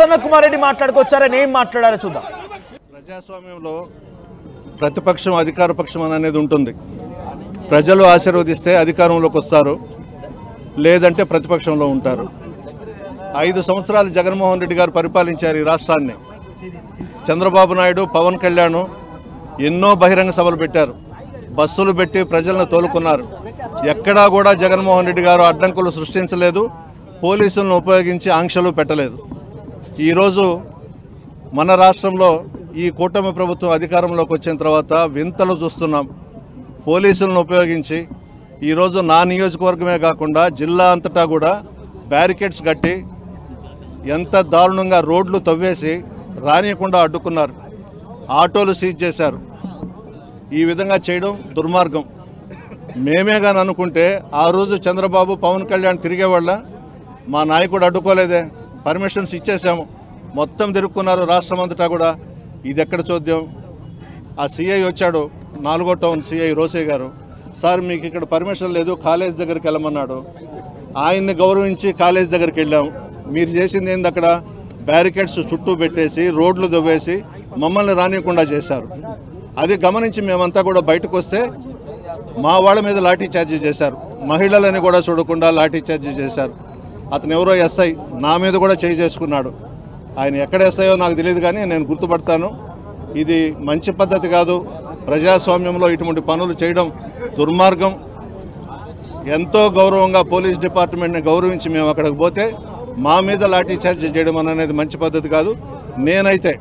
ప్రసన్న కుమార్ రెడ్డి మాట్లాడుకొచ్చారని ఏం మాట్లాడారో చూద్దాం. ప్రజాస్వామ్యంలో ప్రతిపక్షం అధికార పక్షం అనేది ఉంటుంది. ప్రజలు ఆశీర్వదిస్తే అధికారంలోకి వస్తారు, లేదంటే ప్రతిపక్షంలో ఉంటారు. 5 సంవత్సరాలు జగన్మోహన్ రెడ్డి గారు పరిపాలించారు ఈ రాష్ట్రాన్ని. చంద్రబాబు నాయుడు, పవన్ కళ్యాణ్ ఎన్నో బహిరంగ సభలు పెట్టారు, బస్సులు పెట్టి ప్రజలను తోలుకున్నారు. ఎక్కడా కూడా జగన్మోహన్ రెడ్డి గారు అడ్డంకులు సృష్టించలేదు, పోలీసులను ఉపయోగించి ఆంక్షలు పెట్టలేదు. ఈరోజు మన రాష్ట్రంలో ఈ కూటమి ప్రభుత్వం అధికారంలోకి వచ్చిన తర్వాత వింతలు చూస్తున్నాం. పోలీసులను ఉపయోగించి ఈరోజు నా నియోజకవర్గమే కాకుండా జిల్లా అంతటా కూడా బ్యారికేడ్స్ కట్టి ఎంత దారుణంగా రోడ్లు తవ్వేసి రానియకుండా అడ్డుకున్నారు. ఆటోలు సీజ్ చేశారు. ఈ విధంగా చేయడం దుర్మార్గం. మేమే కానీ అనుకుంటే ఆ రోజు చంద్రబాబు, పవన్ కళ్యాణ్ తిరిగేవాళ్ళ, మా నాయకుడు అడ్డుకోలేదే, పర్మిషన్స్ ఇచ్చేసాము, మొత్తం తిరుక్కున్నారు రాష్ట్రం అంతటా కూడా. ఇది ఎక్కడ చూద్దాం. ఆ సిఐ వచ్చాడు, 4వ టౌన్ సిఐ రోసయ్య గారు, సార్ మీకు ఇక్కడ పర్మిషన్ లేదు, కాలేజ్ దగ్గరికి వెళ్ళమన్నాడు. ఆయన్ని గౌరవించి కాలేజ్ దగ్గరికి వెళ్ళాం. మీరు చేసింది ఏంది? అక్కడ బ్యారికేడ్స్ చుట్టూ పెట్టేసి రోడ్లు దవ్వేసి మమ్మల్ని రానియకుండా చేశారు. అది గమనించి మేమంతా కూడా బయటకు వస్తే మా వాళ్ళ మీద లాఠీ చార్జీ చేశారు. మహిళలని కూడా చూడకుండా లాఠీ చార్జీ చేశారు. అతను ఎవరో ఎస్ఐ, నా మీద కూడా చేయి చేసుకున్నాడు. ఆయన ఎక్కడ ఎస్ఐయో నాకు తెలియదు, కానీ నేను గుర్తుపడతాను. ఇది మంచి పద్ధతి కాదు. ప్రజాస్వామ్యంలో ఇటువంటి పనులు చేయడం దుర్మార్గం. ఎంతో గౌరవంగా పోలీస్ డిపార్ట్మెంట్ని గౌరవించి మేము అక్కడికి పోతే మా మీద లాఠీ చార్జ్ చేయడం అనేది మంచి పద్ధతి కాదు. నేనైతే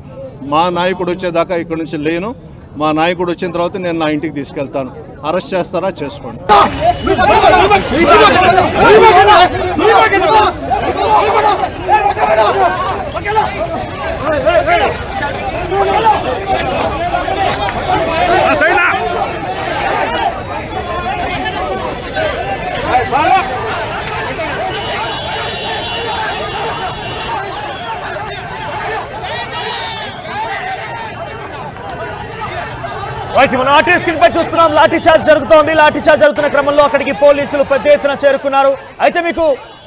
మా నాయకుడు వచ్చేదాకా ఇక్కడి నుంచి లేను. మా నాయకుడు వచ్చిన తర్వాత నేను నా ఇంటికి తీసుకెళ్తాను. అరెస్ట్ చేస్తారా చేసుకోండి. మనం ఆర్టీఐ స్క్రీన్ పై చూస్తున్నాం. లాఠీ చార్జ్ జరుగుతోంది. లాఠీ చార్జ్ జరుగుతున్న క్రమంలో అక్కడికి పోలీసులు పెద్ద ఎత్తున చేరుకున్నారు. అయితే మీకు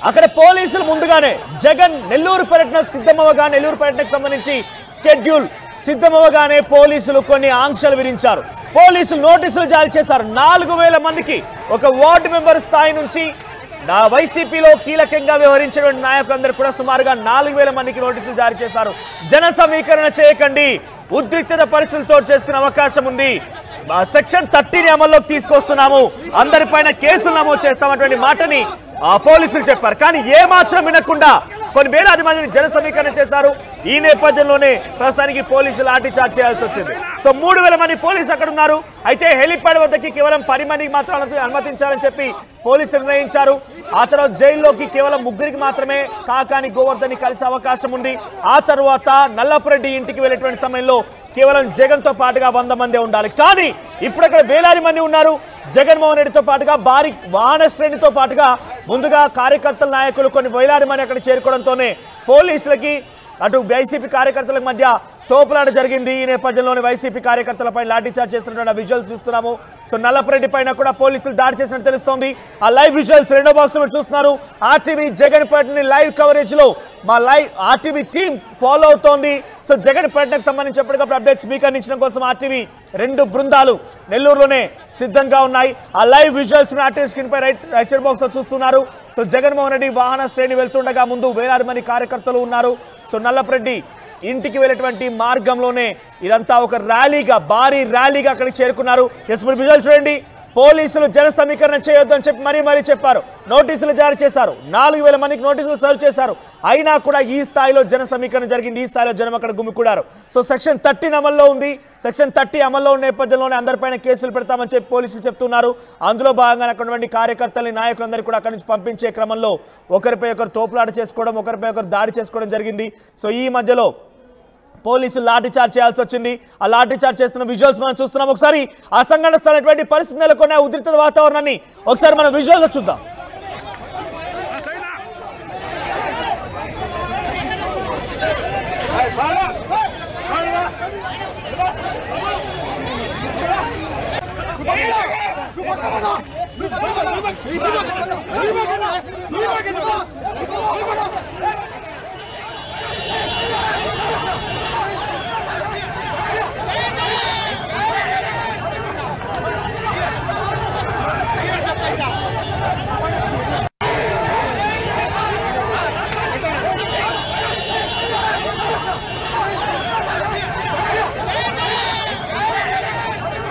అక్కడ పోలీసులు ముందుగానే జగన్ నెల్లూరు పర్యటన సిద్ధమవగా, నెల్లూరు పర్యటనకు సంబంధించి స్కెడ్యూల్ సిద్ధమవగానే పోలీసులు కొన్ని ఆంక్షలు విధించారు. పోలీసులు నోటీసులు జారీ చేశారు. 4000 మందికి ఒక వార్డు మెంబర్ స్థాయి నుంచి వైసీపీలో కీలకంగా వ్యవహరించినటువంటి నాయకులందరూ కూడా సుమారుగా 4000 మందికి నోటీసులు జారీ చేశారు. జన సమీకరణ చేయకండి, ఉద్రిక్తత పరిస్థితులతో చేసుకునే అవకాశం ఉంది, సెక్షన్ 30ని అమల్లోకి తీసుకొస్తున్నాము, అందరిపైన కేసులు నమోదు చేస్తామన్నటువంటి మాటని పోలీసులు చెప్పారు. కానీ ఏ మాత్రం వినకుండా కొన్ని వేలాది మందిని జన సమీకరణ చేశారు. ఈ నేపథ్యంలోనే ప్రస్తుతానికి పోలీసులు లాఠీ చార్జ్ చేయాల్సి వచ్చింది. సో 3000 మంది పోలీసులు అక్కడ ఉన్నారు. అయితే హెలిప్యాడ్ వద్దకి కేవలం 10 మందికి మాత్రం అనుమతించాలని చెప్పి పోలీసులు నిర్ణయించారు. ఆ తర్వాత జైల్లోకి కేవలం 3కి మాత్రమే కాకాని గోవర్ధన్ కలిసే అవకాశం ఉంది. ఆ తర్వాత నల్లపురెడ్డి ఇంటికి వెళ్ళేటువంటి సమయంలో కేవలం జగన్తో పాటుగా 100 మంది ఉండాలి. కానీ ఇప్పుడు అక్కడ వేలాది మంది ఉన్నారు. జగన్మోహన్ రెడ్డితో పాటుగా భారీ వాహన శ్రేణితో పాటుగా ముందుగా కార్యకర్తల నాయకులు కొన్ని వేలాది మంది అక్కడ చేరుకోవడంతోనే పోలీసులకి అటు వైసీపీ కార్యకర్తల మధ్య తోపులాట జరిగింది. ఈ నేపథ్యంలోనే వైసీపీ కార్యకర్తలపై లాఠీ చార్జ్ చేస్తున్న విజువల్స్ చూస్తున్నాము. సో నల్లపురెడ్డి పైన కూడా పోలీసులు దాడి చేసినట్టు తెలుస్తోంది. ఆ లైవ్ విజువల్స్ రెండో బాక్స్ లో చూస్తున్నారు. ఆర్టీవీ జగన్ పర్యటన లైవ్ కవరేజ్ లో మా ఆర్టీవీ టీం ఫాలో అవుతోంది. సో జగన్ పర్యటనకు సంబంధించి ఎప్పటికప్పుడు అప్డేట్స్ మీకు అందించడం కోసం ఆర్టీవీ 2 బృందాలు నెల్లూరులోనే సిద్ధంగా ఉన్నాయి. ఆ లైవ్ విజువల్స్ ఆర్టీవీ స్క్రీన్ పై రైట్ సైడ్ బాక్స్ లో చూస్తున్నారు. సో జగన్మోహన్ రెడ్డి వాహన శ్రేణి వెళ్తుండగా ముందు వేలాది మంది కార్యకర్తలు ఉన్నారు. సో నల్లపురెడ్డి ఇంటికి వెళ్ళేటువంటి మార్గంలోనే ఇదంతా ఒక ర్యాలీగా, భారీ ర్యాలీగా అక్కడికి చేరుకున్నారు. ఎస్ మీరు విజువల్ చూడండి. పోలీసులు జన సమీకరణ చేయొద్దు అని చెప్పి మరీ చెప్పారు. నోటీసులు జారీ చేశారు. 4000 మందికి నోటీసులు సర్వ్ చేశారు. అయినా కూడా ఈ స్థాయిలో జన సమీకరణ జరిగింది. ఈ స్థాయిలో జనం అక్కడ గుమికూడారు. సో సెక్షన్ 30 అమల్లో ఉంది. సెక్షన్ 30 అమల్లో ఉన్న నేపథ్యంలోనే అందరిపైన కేసులు పెడతామని చెప్పి పోలీసులు చెప్తున్నారు. అందులో భాగంగా అక్కడ కార్యకర్తలని, నాయకులందరూ కూడా అక్కడి నుంచి పంపించే క్రమంలో ఒకరిపై ఒకరు తోపులాట చేసుకోవడం, ఒకరిపై ఒకరు దాడి చేసుకోవడం జరిగింది. సో ఈ మధ్యలో పోలీసులు లాఠీ చార్జ్ చేయాల్సి వచ్చింది. ఆ లాఠీ చార్జ్ చేస్తున్న విజువల్స్ మనం చూస్తున్నాం. ఒకసారి ఆ సంఘటన స్థలటువంటి పరిస్థితి నెలకొన్న ఉద్రిక్త వాతావరణాన్ని ఒకసారి మనం విజువల్గా చూద్దాం. Hey!